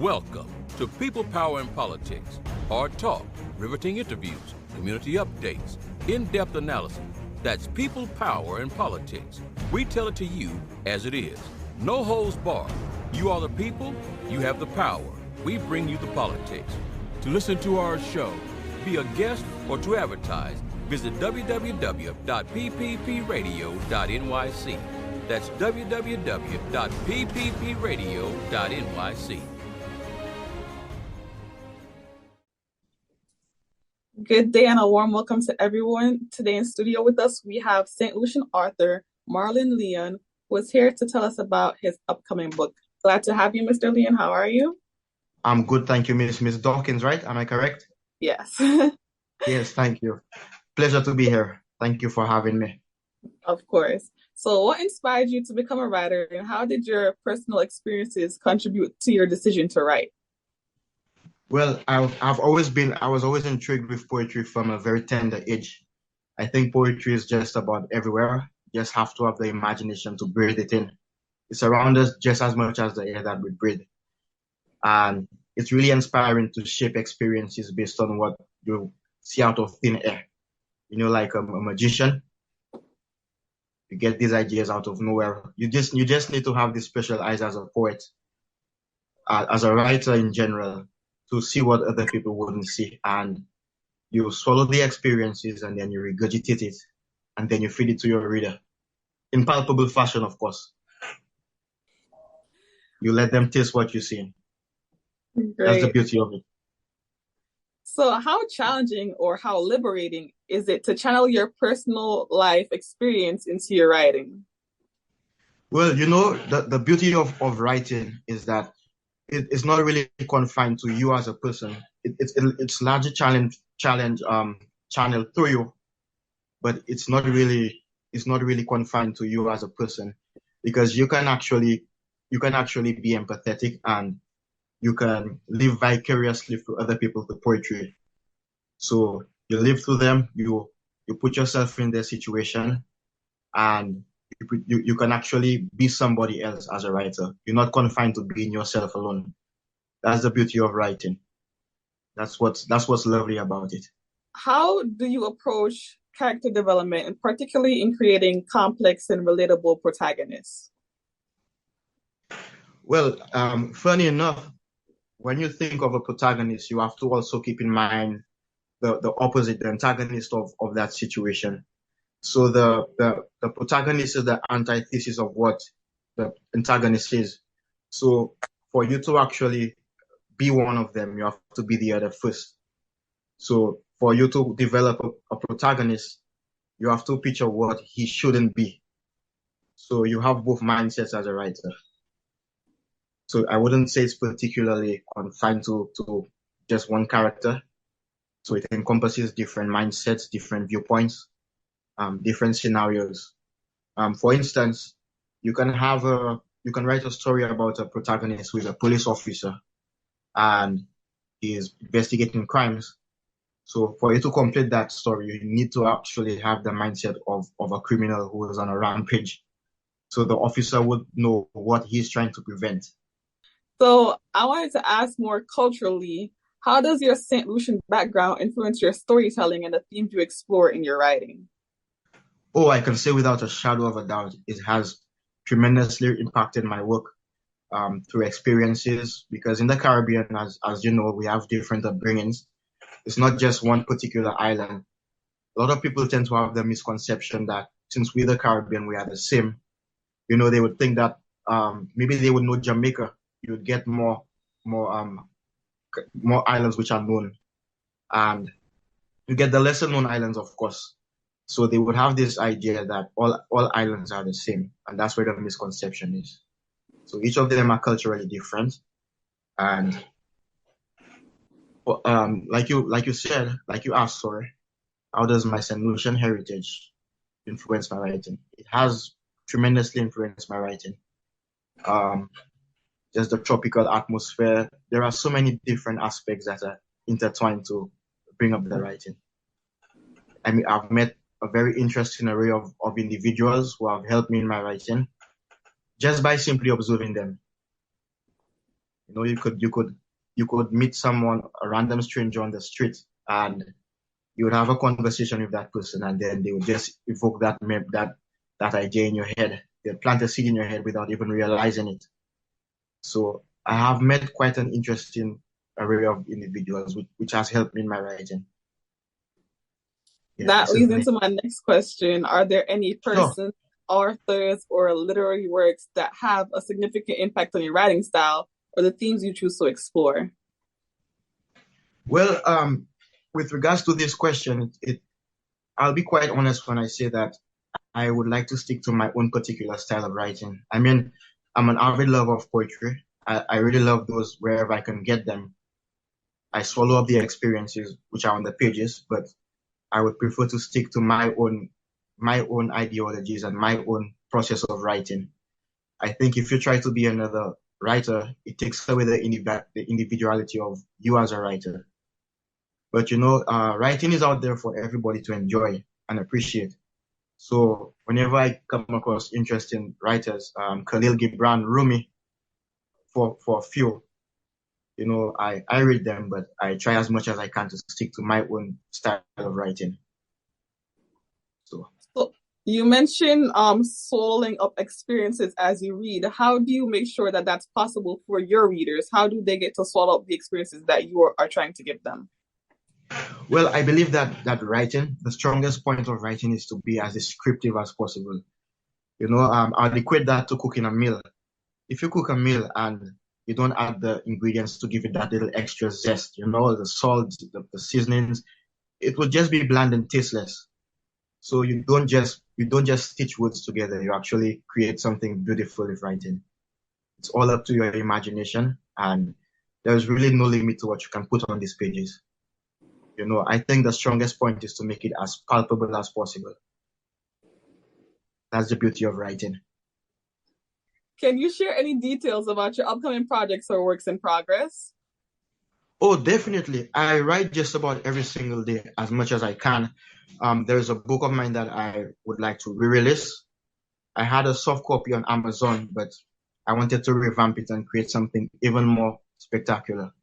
Welcome to People, Power, and Politics. Hard talk, riveting interviews, community updates, in-depth analysis. That's People, Power, and Politics. We tell it to you as it is. No holds barred. You are the people, you have the power. We bring you the politics. To listen to our show, be a guest, or to advertise, visit www.pppradio.nyc. That's www.pppradio.nyc. Good day and a warm welcome to everyone. Today in studio with us, we have St. Lucian author Marlan Leon, who is here to tell us about his upcoming book. Glad to have you, Mr. Leon. How are you? I'm good, thank you, Miss Dawkins, right? Am I correct? Yes. Yes, thank you. Pleasure to be here. Thank you for having me. Of course. So what inspired you to become a writer, and how did your personal experiences contribute to your decision to write? Well, I was always intrigued with poetry from a very tender age. I think poetry is just about everywhere. You just have to have the imagination to breathe it in. It's around us just as much as the air that we breathe. And it's really inspiring to shape experiences based on what you see out of thin air. You know, like a magician, you get these ideas out of nowhere. You just need to have these special eyes as a poet, as a writer in general, to see what other people wouldn't see. And you swallow the experiences and then you regurgitate it and then you feed it to your reader in palpable fashion, of course. You let them taste what you're seeing. Great. That's the beauty of it. So how challenging or how liberating is it to channel your personal life experience into your writing? Well, you know, the beauty of writing is that it's not really confined to you as a person. It's largely channeled through you, but it's not really confined to you as a person, because you can actually be empathetic and you can live vicariously through other people through poetry. So you live through them, you put yourself in their situation, and you can actually be somebody else as a writer. You're not confined to being yourself alone. That's the beauty of writing. That's what's lovely about it. How do you approach character development, and particularly in creating complex and relatable protagonists? Well, funny enough, when you think of a protagonist, you have to also keep in mind the opposite, the antagonist of that situation. So the protagonist is the antithesis of what the antagonist is. So for you to actually be one of them, you have to be the other first. So for you to develop a protagonist, you have to picture what he shouldn't be. So you have both mindsets as a writer. So I wouldn't say it's particularly confined to just one character. So it encompasses different mindsets, different viewpoints, different scenarios. For instance, you can write a story about a protagonist who is a police officer and he is investigating crimes. So for you to complete that story, you need to actually have the mindset of a criminal who is on a rampage. So the officer would know what he's trying to prevent. So I wanted to ask more culturally, how does your St. Lucian background influence your storytelling and the themes you explore in your writing? Oh, I can say without a shadow of a doubt, it has tremendously impacted my work through experiences, because in the Caribbean, as you know, we have different upbringings. It's not just one particular island. A lot of people tend to have the misconception that since we're the Caribbean, we are the same. You know, they would think that maybe they would know Jamaica. You would get more islands which are known, and you get the lesser known islands, of course. So they would have this idea that all islands are the same, and that's where the misconception is. So each of them are culturally different, and like you asked, sorry, how does my St. Lucian heritage influence my writing? It has tremendously influenced my writing. Just the tropical atmosphere. There are so many different aspects that are intertwined to bring up the writing. I mean, I've met a very interesting array of individuals who have helped me in my writing just by simply observing them. You know, you could meet someone, a random stranger on the street, and you would have a conversation with that person, and then they would just evoke that idea in your head. They'll plant a seed in your head without even realizing it. So I have met quite an interesting array of individuals, which has helped me in my writing. Yeah, That leads into my next question. Are there any persons, authors, or literary works that have a significant impact on your writing style or the themes you choose to explore? Well, with regards to this question, I'll be quite honest when I say that I would like to stick to my own particular style of writing. I mean, I'm an avid lover of poetry. I really love those wherever I can get them. I swallow up the experiences which are on the pages, but I would prefer to stick to my own ideologies and my own process of writing. I think if you try to be another writer, it takes away the individuality of you as a writer. But you know, writing is out there for everybody to enjoy and appreciate. So whenever I come across interesting writers, Khalil Gibran, Rumi, for a few, you know, I read them, but I try as much as I can to stick to my own style of writing. So you mentioned swallowing up experiences as you read. How do you make sure that that's possible for your readers? How do they get to swallow up the experiences that you are trying to give them? Well, I believe that writing, the strongest point of writing is to be as descriptive as possible. You know, I'll equate that to cooking a meal. If you cook a meal and you don't add the ingredients to give it that little extra zest, you know, the salt, the seasonings, it will just be bland and tasteless. So you don't just stitch words together. You actually create something beautiful with writing. It's all up to your imagination, and there's really no limit to what you can put on these pages. You know, I think the strongest point is to make it as palpable as possible. That's the beauty of writing. Can you share any details about your upcoming projects or works in progress? Oh, definitely. I write just about every single day as much as I can. There's a book of mine that I would like to re-release. I had a soft copy on Amazon, but I wanted to revamp it and create something even more spectacular.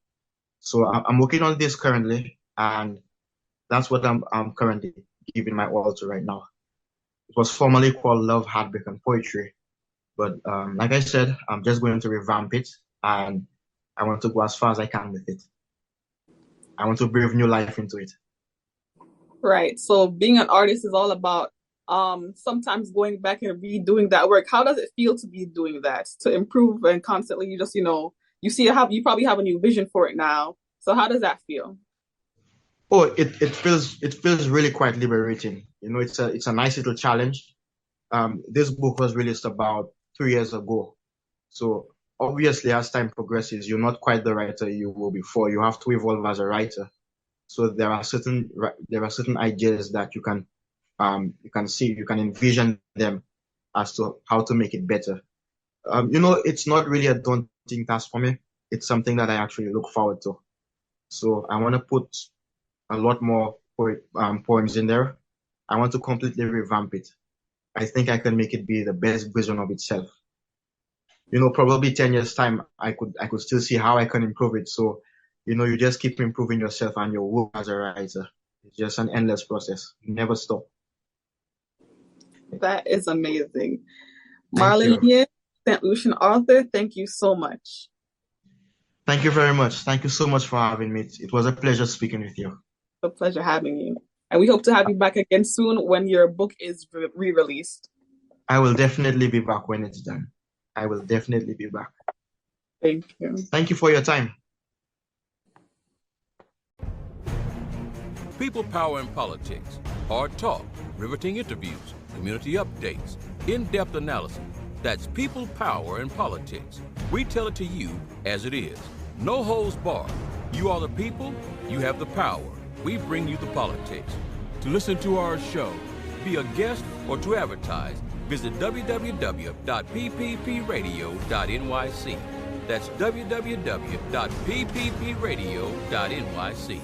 So I'm working on this currently, and that's what I'm currently giving my all to right now. It was formerly called Love, Heartbreak, and Poetry. But like I said, I'm just going to revamp it, and I want to go as far as I can with it. I want to breathe new life into it. Right. So being an artist is all about sometimes going back and redoing that work. How does it feel to be doing that, to improve and constantly, you just, you know, you probably have a new vision for it now. So how does that feel? Oh, it feels really quite liberating. You know, it's a nice little challenge. This book was released about 3 years ago. So obviously, as time progresses, you're not quite the writer you were before. You have to evolve as a writer. So there are certain ideas that you can see, you can envision them as to how to make it better. You know, it's not really a daunting task for me. It's something that I actually look forward to. So I want to put a lot more poems in there. I want to completely revamp it. I think I can make it be the best version of itself. You know, probably 10 years time, I could still see how I can improve it. So, you know, you just keep improving yourself and your work as a writer. It's just an endless process. You never stop. That is amazing. Marlan Leon, St. Lucian Author, thank you so much. Thank you very much. Thank you so much for having me. It was a pleasure speaking with you. A pleasure having you. And we hope to have you back again soon when your book is re-released. I will definitely be back when it's done. I will definitely be back. Thank you. Thank you for your time. People, Power, and Politics. Hard talk, riveting interviews, community updates, in-depth analysis. That's People, Power, and Politics. We tell it to you as it is. No holds barred. You are the people, you have the power. We bring you the politics. To listen to our show, be a guest, or to advertise, visit www.pppradio.nyc. That's www.pppradio.nyc.